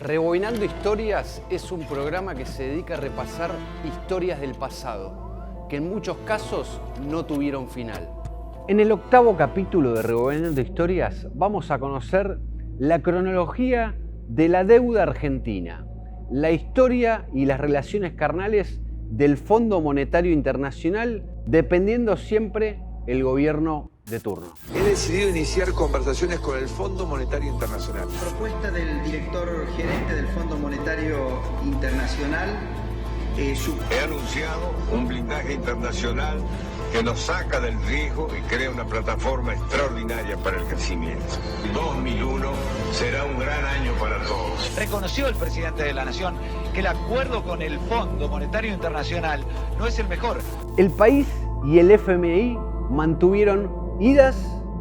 Rebobinando Historias es un programa que se dedica a repasar historias del pasado, que en muchos casos no tuvieron final. En el octavo capítulo de Rebobinando Historias vamos a conocer la cronología de la deuda argentina, la historia y las relaciones carnales del Fondo Monetario Internacional, dependiendo siempre el gobierno de turno. He decidido iniciar conversaciones con el Fondo Monetario Internacional. Propuesta del director gerente del Fondo Monetario Internacional. He anunciado un blindaje internacional que nos saca del riesgo y crea una plataforma extraordinaria para el crecimiento. 2001 será un gran año para todos. Reconoció el presidente de la Nación que el acuerdo con el Fondo Monetario Internacional no es el mejor. El país y el FMI mantuvieron idas,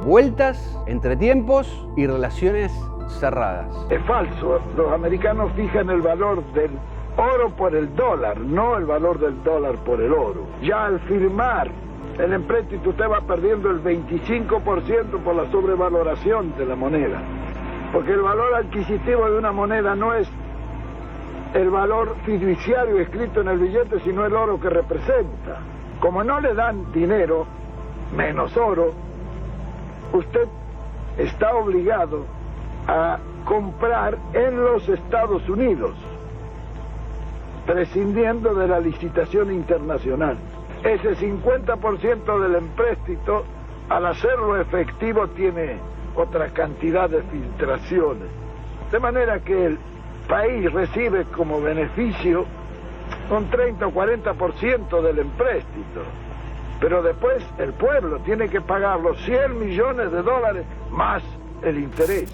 vueltas, entretiempos y relaciones cerradas. Es falso, los americanos fijan el valor del oro por el dólar, no el valor del dólar por el oro. Ya al firmar el empréstito usted va perdiendo el 25% por la sobrevaloración de la moneda, porque el valor adquisitivo de una moneda no es el valor fiduciario escrito en el billete, sino el oro que representa. Como no le dan dinero, menos oro, usted está obligado a comprar en los Estados Unidos, prescindiendo de la licitación internacional. Ese 50% del empréstito, al hacerlo efectivo, tiene otra cantidad de filtraciones. De manera que el país recibe como beneficio un 30 o 40% del empréstito. Pero después el pueblo tiene que pagar los 100 millones de dólares más el interés.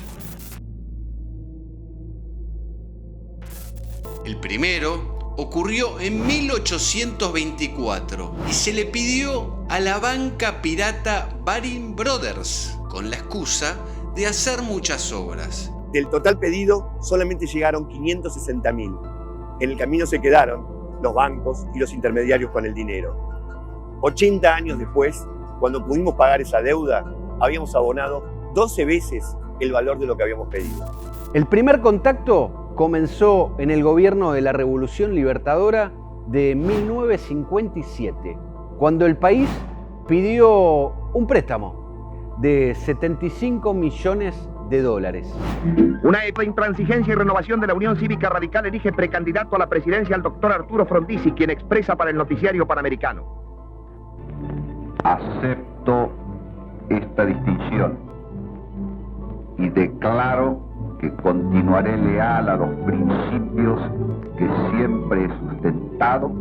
El primero ocurrió en 1824 y se le pidió a la banca pirata Baring Brothers con la excusa de hacer muchas obras. Del total pedido solamente llegaron 560.000. En el camino se quedaron los bancos y los intermediarios con el dinero. 80 años después, cuando pudimos pagar esa deuda, habíamos abonado 12 veces el valor de lo que habíamos pedido. El primer contacto comenzó en el gobierno de la Revolución Libertadora de 1957, cuando el país pidió un préstamo de 75 millones de dólares. Una intransigencia y renovación de la Unión Cívica Radical elige precandidato a la presidencia al doctor Arturo Frondizi, quien expresa para el noticiario Panamericano: acepto esta distinción y declaro que continuaré leal a los principios que siempre he sustentado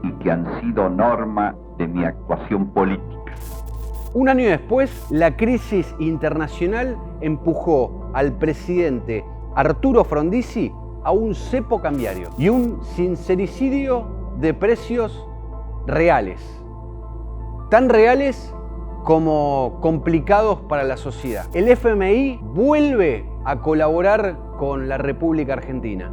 y que han sido norma de mi actuación política. Un año después, la crisis internacional empujó al presidente Arturo Frondizi a un cepo cambiario y un sincericidio de precios reales, tan reales como complicados para la sociedad. El FMI vuelve a colaborar con la República Argentina.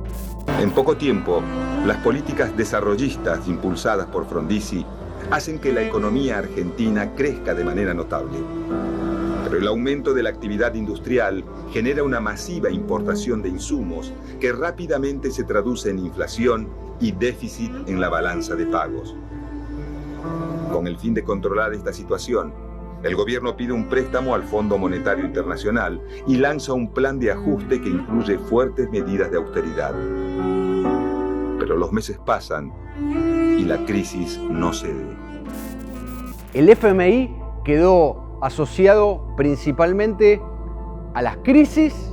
En poco tiempo, las políticas desarrollistas impulsadas por Frondizi hacen que la economía argentina crezca de manera notable. Pero el aumento de la actividad industrial genera una masiva importación de insumos que rápidamente se traduce en inflación y déficit en la balanza de pagos. Con el fin de controlar esta situación, el gobierno pide un préstamo al Fondo Monetario Internacional y lanza un plan de ajuste que incluye fuertes medidas de austeridad. Pero los meses pasan y la crisis no cede. El FMI quedó asociado principalmente a las crisis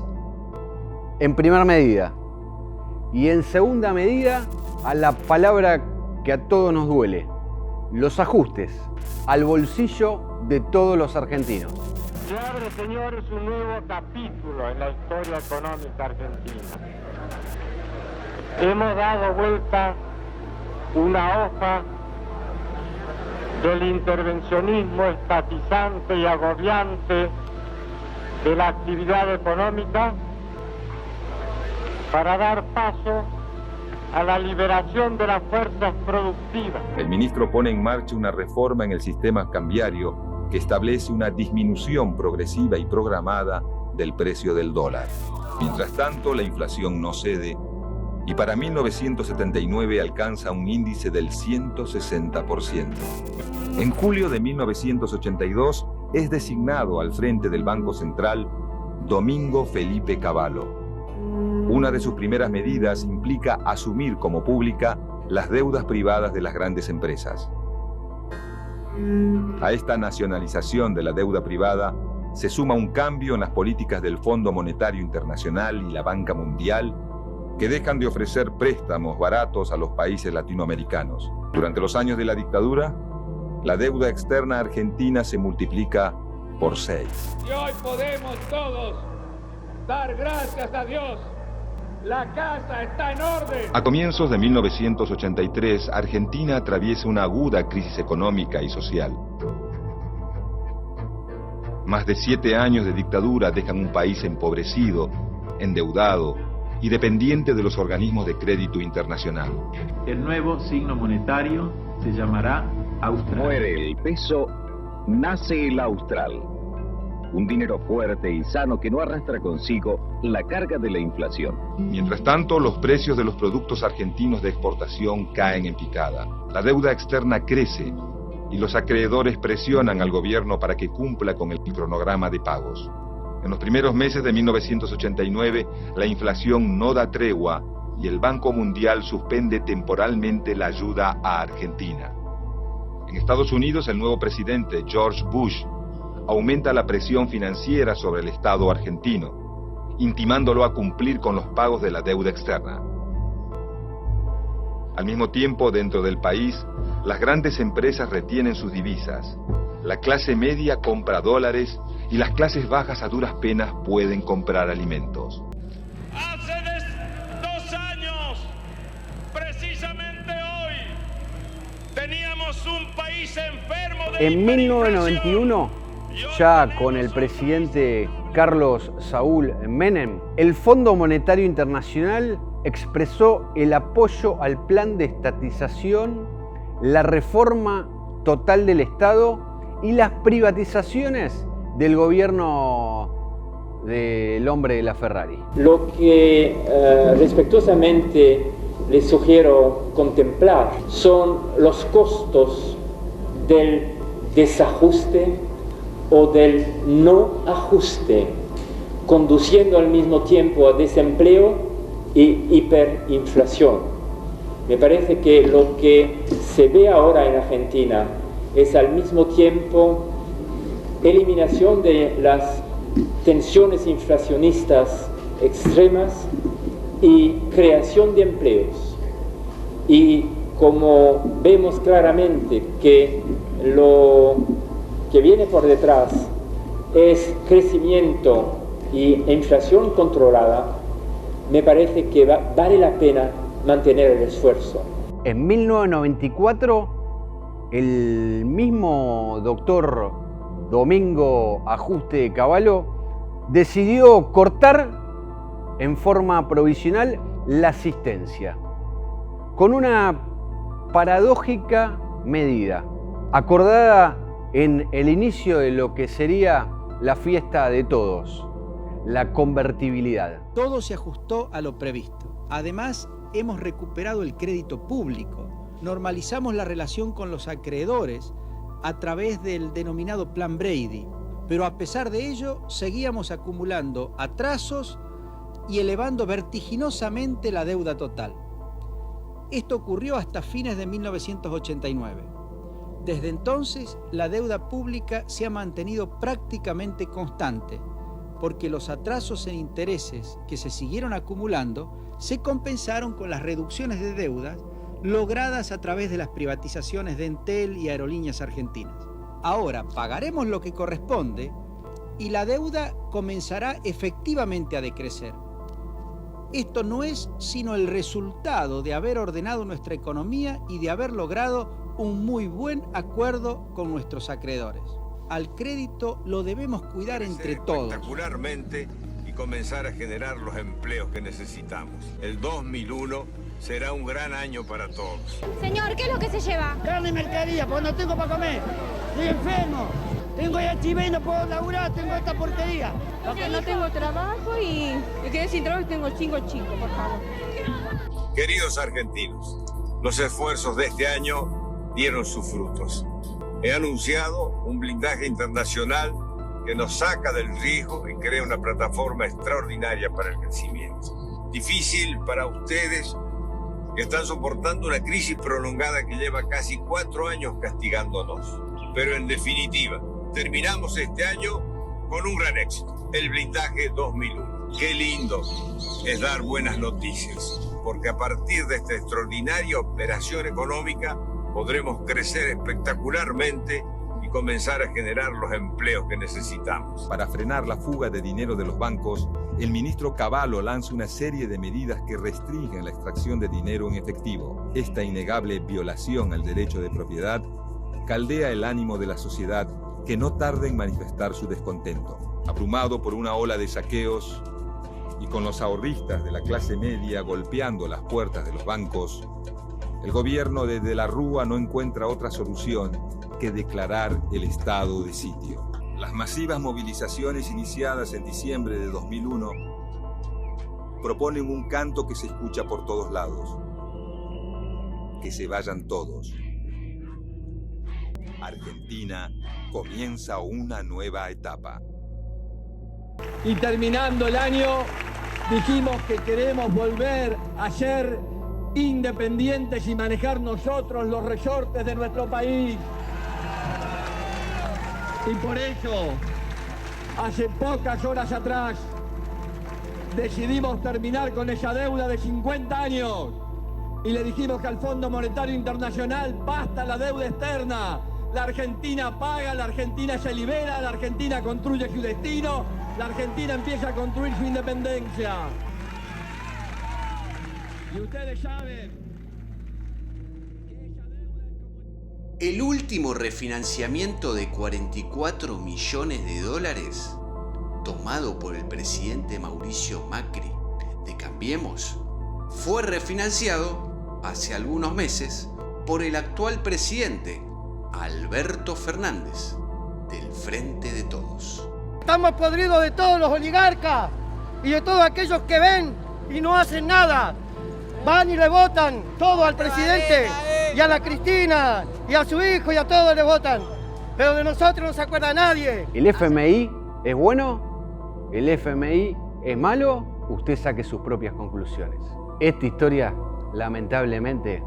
en primera medida y en segunda medida a la palabra que a todos nos duele: los ajustes al bolsillo de todos los argentinos. Se abre, señores, un nuevo capítulo en la historia económica argentina. Hemos dado vuelta una hoja del intervencionismo estatizante y agobiante de la actividad económica para dar paso a la liberación de las fuerzas productivas. El ministro pone en marcha una reforma en el sistema cambiario que establece una disminución progresiva y programada del precio del dólar. Mientras tanto, la inflación no cede y para 1979 alcanza un índice del 160%. En julio de 1982 es designado al frente del Banco Central Domingo Felipe Cavallo. Una de sus primeras medidas implica asumir como pública las deudas privadas de las grandes empresas. A esta nacionalización de la deuda privada se suma un cambio en las políticas del Fondo Monetario Internacional y la Banca Mundial, que dejan de ofrecer préstamos baratos a los países latinoamericanos. Durante los años de la dictadura, la deuda externa argentina se multiplica por 6. Y hoy podemos todos dar gracias a Dios. La casa está en orden. A comienzos de 1983, Argentina atraviesa una aguda crisis económica y social. Más de 7 años de dictadura dejan un país empobrecido, endeudado y dependiente de los organismos de crédito internacional. El nuevo signo monetario se llamará Austral. Muere el peso, nace el Austral. Un dinero fuerte y sano que no arrastra consigo la carga de la inflación. Mientras tanto, los precios de los productos argentinos de exportación caen en picada. La deuda externa crece y los acreedores presionan al gobierno para que cumpla con el cronograma de pagos. En los primeros meses de 1989, la inflación no da tregua y el Banco Mundial suspende temporalmente la ayuda a Argentina. En Estados Unidos, el nuevo presidente, George Bush, aumenta la presión financiera sobre el Estado argentino, intimándolo a cumplir con los pagos de la deuda externa. Al mismo tiempo, dentro del país, las grandes empresas retienen sus divisas, la clase media compra dólares y las clases bajas a duras penas pueden comprar alimentos. Hace 2 años, precisamente hoy, teníamos un país enfermo de En 1991, ya con el presidente Carlos Saúl Menem, el Fondo Monetario Internacional expresó el apoyo al plan de estatización, la reforma total del Estado y las privatizaciones del gobierno del hombre de la Ferrari. Lo que respetuosamente les sugiero contemplar son los costos del desajuste o del no ajuste, conduciendo al mismo tiempo a desempleo y hiperinflación. Me parece que lo que se ve ahora en Argentina es al mismo tiempo eliminación de las tensiones inflacionistas extremas y creación de empleos. Y como vemos claramente que lo que viene por detrás es crecimiento y inflación controlada, me parece que vale la pena mantener el esfuerzo. En 1994, el mismo doctor Domingo Ajuste Cavallo decidió cortar en forma provisional la asistencia, con una paradójica medida, acordada en el inicio de lo que sería la fiesta de todos, la convertibilidad. Todo se ajustó a lo previsto. Además, hemos recuperado el crédito público, normalizamos la relación con los acreedores a través del denominado Plan Brady, pero a pesar de ello seguíamos acumulando atrasos y elevando vertiginosamente la deuda total. Esto ocurrió hasta fines de 1989. Desde entonces, la deuda pública se ha mantenido prácticamente constante, porque los atrasos en intereses que se siguieron acumulando se compensaron con las reducciones de deudas logradas a través de las privatizaciones de Entel y Aerolíneas Argentinas. Ahora pagaremos lo que corresponde y la deuda comenzará efectivamente a decrecer. Esto no es sino el resultado de haber ordenado nuestra economía y de haber logrado un muy buen acuerdo con nuestros acreedores. Al crédito lo debemos cuidar entre todos. Espectacularmente y comenzar a generar los empleos que necesitamos. El 2001 será un gran año para todos. Señor, ¿qué es lo que se lleva? Carne y mercadería, porque no tengo para comer. Estoy enfermo. Tengo ya chive y no puedo laburar, tengo esta porquería. Porque no tengo trabajo y me quedé sin trabajo y tengo 5 chicos, por favor. Queridos argentinos, los esfuerzos de este año dieron sus frutos. He anunciado un blindaje internacional que nos saca del riesgo y crea una plataforma extraordinaria para el crecimiento. Difícil para ustedes que están soportando una crisis prolongada que lleva casi 4 años castigándonos. Pero en definitiva, terminamos este año con un gran éxito, el blindaje 2001. Qué lindo es dar buenas noticias, porque a partir de esta extraordinaria operación económica podremos crecer espectacularmente y comenzar a generar los empleos que necesitamos. Para frenar la fuga de dinero de los bancos, el ministro Cavallo lanza una serie de medidas que restringen la extracción de dinero en efectivo. Esta innegable violación al derecho de propiedad caldea el ánimo de la sociedad, que no tarda en manifestar su descontento. Abrumado por una ola de saqueos y con los ahorristas de la clase media golpeando las puertas de los bancos, el gobierno de la Rúa no encuentra otra solución que declarar el estado de sitio. Las masivas movilizaciones iniciadas en diciembre de 2001 proponen un canto que se escucha por todos lados: que se vayan todos. Argentina comienza una nueva etapa. Y terminando el año, dijimos que queremos volver a ser independientes y manejar nosotros los resortes de nuestro país. Y por eso, hace pocas horas atrás, decidimos terminar con esa deuda de 50 años. Y le dijimos que al Fondo Monetario Internacional basta la deuda externa. La Argentina paga, la Argentina se libera, la Argentina construye su destino, la Argentina empieza a construir su independencia. Y ustedes saben... El último refinanciamiento de 44 millones de dólares, tomado por el presidente Mauricio Macri de Cambiemos, fue refinanciado hace algunos meses por el actual presidente Alberto Fernández, del Frente de Todos. Estamos podridos de todos los oligarcas y de todos aquellos que ven y no hacen nada. Van y le votan todo al presidente y a la Cristina y a su hijo y a todos le votan. Pero de nosotros no se acuerda nadie. ¿El FMI es bueno? ¿El FMI es malo? Usted saque sus propias conclusiones. Esta historia, lamentablemente,